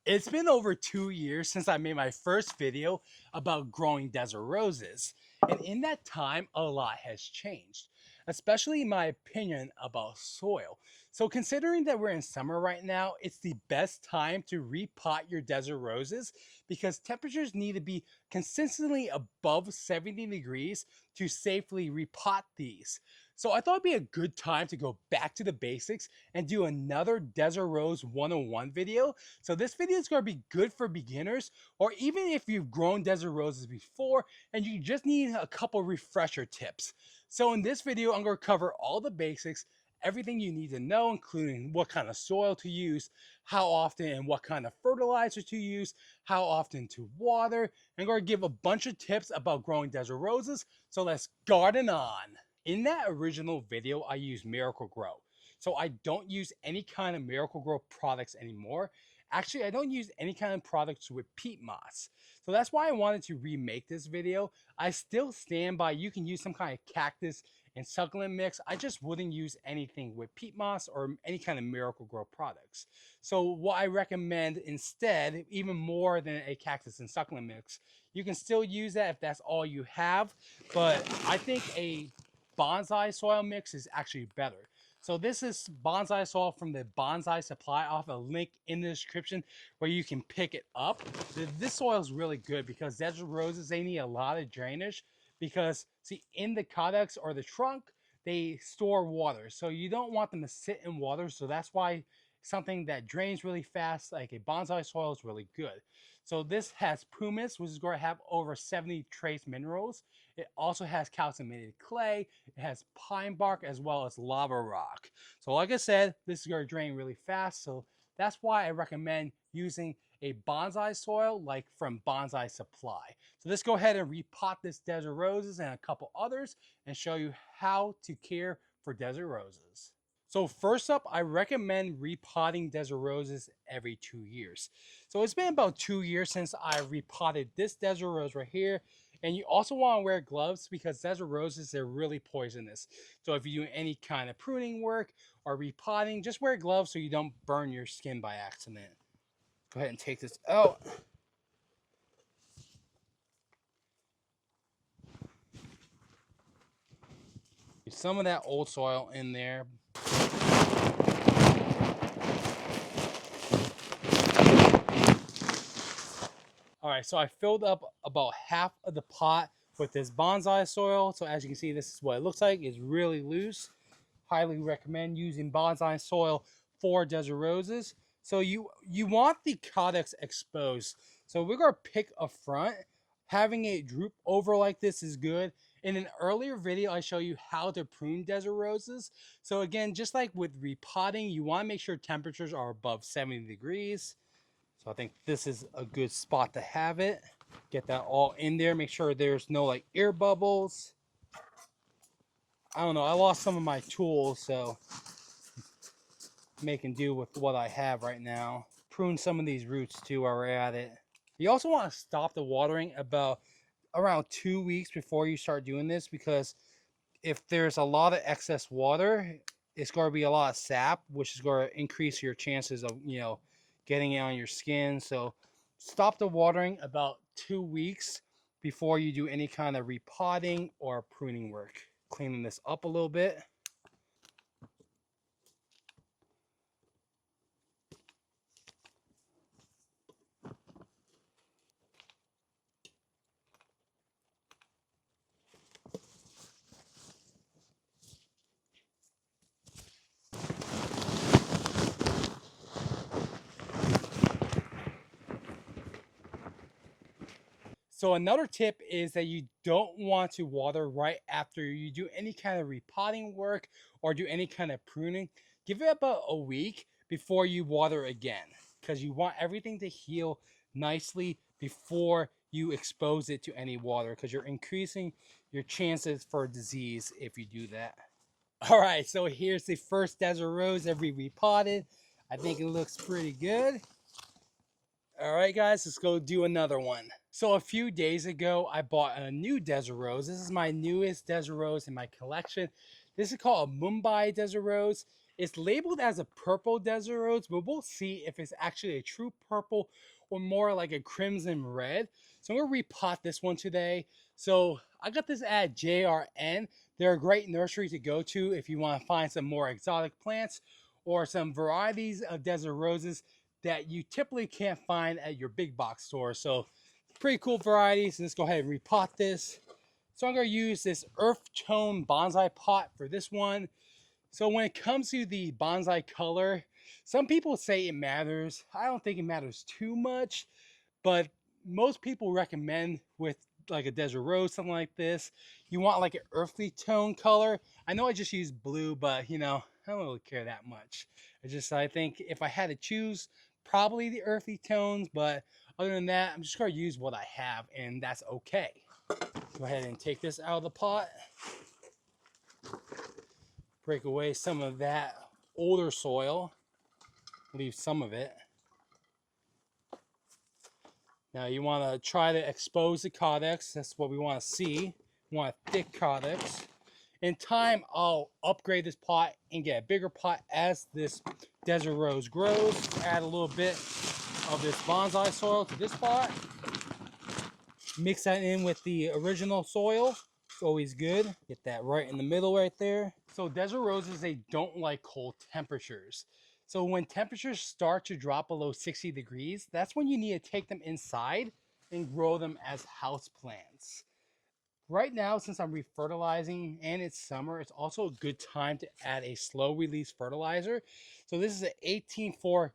It's been over 2 years since I made my first video about growing desert roses. And in that time, a lot has changed, especially my opinion about soil. So considering that we're in summer right now, it's the best time to repot your desert roses because temperatures need to be consistently above 70 degrees to safely repot these. So I thought it'd be a good time to go back to the basics and do another Desert Rose 101 video. So this video is going to be good for beginners, or even if you've grown desert roses before and you just need a couple refresher tips. So in this video, I'm going to cover all the basics, everything you need to know, including what kind of soil to use, how often and what kind of fertilizer to use, how often to water, and I'm going to give a bunch of tips about growing desert roses. So let's garden on. In that original video, I used Miracle-Gro. So I don't use any kind of Miracle-Gro products anymore. Actually, I don't use any kind of products with peat moss. So that's why I wanted to remake this video. I still stand by you can use some kind of cactus and succulent mix. I just wouldn't use anything with peat moss or any kind of Miracle-Gro products. So what I recommend instead, even more than a cactus and succulent mix, you can still use that if that's all you have. But I think a bonsai soil mix is actually better. So this is bonsai soil from the Bonsai Supply. I'll have a link in the description where you can pick it up. This soil is really good because desert roses, they need a lot of drainage because see in the calyx or the trunk, they store water. So you don't want them to sit in water. So that's why something that drains really fast, like a bonsai soil, is really good. So this has pumice, which is going to have over 70 trace minerals. It also has calcium-aminated clay. It has pine bark as well as lava rock. So like I said, this is going to drain really fast. So that's why I recommend using a bonsai soil like from Bonsai Supply. So let's go ahead and repot this desert roses and a couple others and show you how to care for desert roses. So first up, I recommend repotting desert roses every 2 years. So it's been about 2 years since I repotted this desert rose right here. And you also want to wear gloves because desert roses, they're really poisonous. So if you do any kind of pruning work or repotting, just wear gloves so you don't burn your skin by accident. Go ahead and take this out. Some of that old soil in there. All right, so I filled up about half of the pot with this bonsai soil. So as you can see, this is what it looks like. It's really loose. Highly recommend using bonsai soil for desert roses. So you want the calyx exposed. So we're going to pick a front. Having it droop over like this is good. In an earlier video, I show you how to prune desert roses. So again, just like with repotting, you want to make sure temperatures are above 70 degrees. So I think this is a good spot to have it. Get that all in there. Make sure there's no like air bubbles. I don't know. I lost some of my tools, so making do with what I have right now. Prune some of these roots too while we're at it. You also want to stop the watering about around 2 weeks before you start doing this, because if there's a lot of excess water, it's going to be a lot of sap, which is going to increase your chances of, getting it on your skin. So stop the watering about 2 weeks before you do any kind of repotting or pruning work. Cleaning this up a little bit. So another tip is that you don't want to water right after you do any kind of repotting work or do any kind of pruning. Give it about a week before you water again, because you want everything to heal nicely before you expose it to any water, because you're increasing your chances for disease if you do that. All right, so here's the first desert rose that we repotted. I think it looks pretty good. All right, guys, let's go do another one. So a few days ago, I bought a new desert rose. This is my newest desert rose in my collection. This is called a Mumbai desert rose. It's labeled as a purple desert rose, but we'll see if it's actually a true purple or more like a crimson red. So I'm going to repot this one today. So I got this at JRN. They're a great nursery to go to if you want to find some more exotic plants or some varieties of desert roses that you typically can't find at your big box store. So pretty cool varieties. Let's go ahead and repot this. So I'm going to use this earth tone bonsai pot for this one. So when it comes to the bonsai color, some people say it matters. I don't think it matters too much, but most people recommend with like a desert rose, something like this, you want like an earthly tone color. I know I just used blue, but you know, I don't really care that much. I think if I had to choose, probably the earthy tones, but other than that, I'm just going to use what I have, and that's okay. Go ahead and take this out of the pot. Break away some of that older soil. Leave some of it. Now you want to try to expose the caudex. That's what we want to see. We want a thick caudex. In time, I'll upgrade this pot and get a bigger pot as this desert rose grows. Add a little bit of this bonsai soil to this pot. Mix that in with the original soil. It's always good. Get that right in the middle right there. So desert roses, they don't like cold temperatures. So when temperatures start to drop below 60 degrees, that's when you need to take them inside and grow them as house plants. Right now, since I'm refertilizing and it's summer, it's also a good time to add a slow release fertilizer. So this is an 18-4-10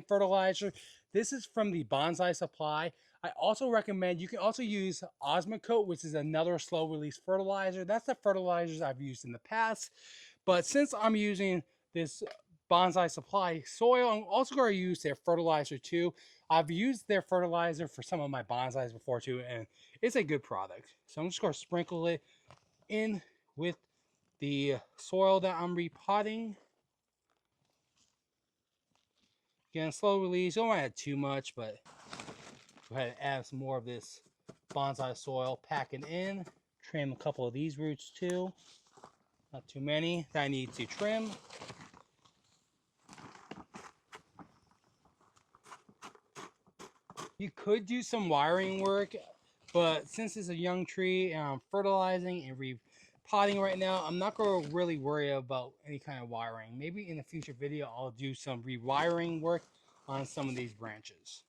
fertilizer. This is from the Bonsai Supply. I also recommend, you can also use Osmocote, which is another slow release fertilizer. That's the fertilizers I've used in the past. But since I'm using this Bonsai Supply soil, I'm also going to use their fertilizer too. I've used their fertilizer for some of my bonsais before too, and it's a good product. So I'm just going to sprinkle it in with the soil that I'm repotting. Again, slow release. You don't want to add too much, but go ahead and add some more of this bonsai soil. Pack it in. Trim a couple of these roots too. Not too many that I need to trim. You could do some wiring work, but since it's a young tree and I'm fertilizing and repotting right now, I'm not going to really worry about any kind of wiring. Maybe in a future video, I'll do some rewiring work on some of these branches.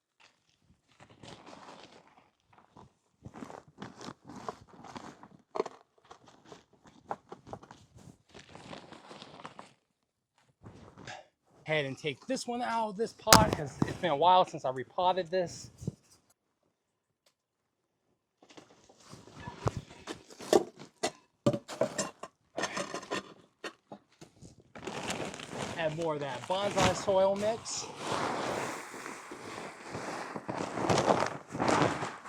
Ahead and take this one out of this pot because it's been a while since I repotted this. Add more of that bonsai soil mix.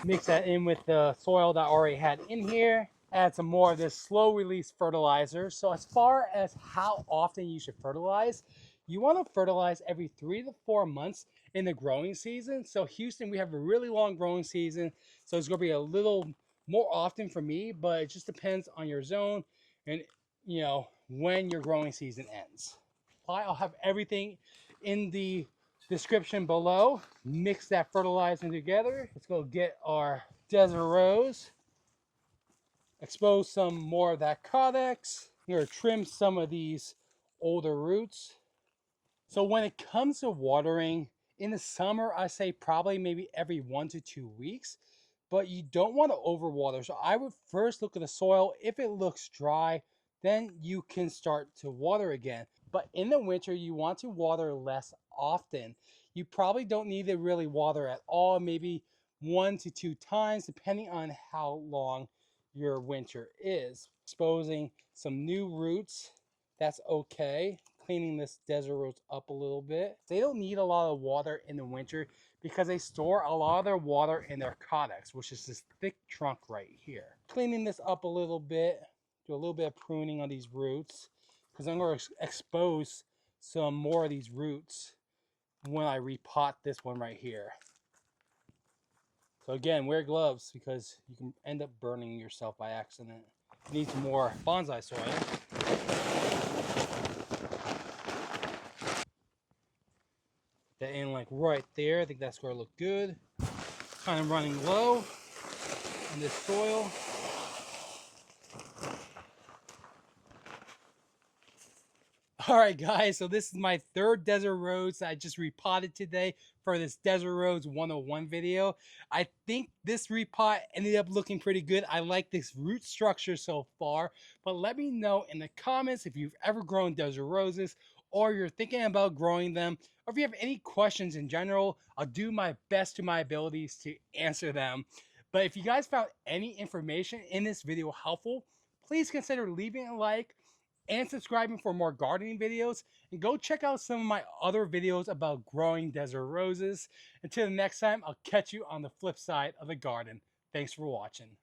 Mix that in with the soil that I already had in here. Add some more of this slow release fertilizer. So as far as how often you should fertilize, you want to fertilize every 3 to 4 months in the growing season. So Houston, we have a really long growing season. So it's going to be a little more often for me, but it just depends on your zone and you know when your growing season ends. I'll have everything in the description below. Mix that fertilizer together. Let's go get our desert rose. Expose some more of that caudex. I'm going to trim some of these older roots. So when it comes to watering, in the summer, I say probably maybe every 1 to 2 weeks, but you don't want to overwater. So I would first look at the soil. If it looks dry, then you can start to water again. But in the winter, you want to water less often. You probably don't need to really water at all, maybe 1 to 2 times, depending on how long your winter is. Exposing some new roots, that's okay. Cleaning this desert rose up a little bit. They don't need a lot of water in the winter because they store a lot of their water in their caudex, which is this thick trunk right here. Cleaning this up a little bit, do a little bit of pruning on these roots because I'm going to expose some more of these roots when I repot this one right here. So again, wear gloves because you can end up burning yourself by accident. Need some more bonsai soil. that in like right there. I think that's where it looked good. Kind of running low on this soil. All right, guys, so this is my third desert rose that I just repotted today for this Desert Rose 101 video. I think this repot ended up looking pretty good. I like this root structure so far, but let me know in the comments if you've ever grown desert roses or you're thinking about growing them, or if you have any questions in general. I'll do my best to my abilities to answer them. But if you guys found any information in this video helpful, please consider leaving a like and subscribing for more gardening videos, and go check out some of my other videos about growing desert roses. Until the next time, I'll catch you on the flip side of the garden. Thanks for watching.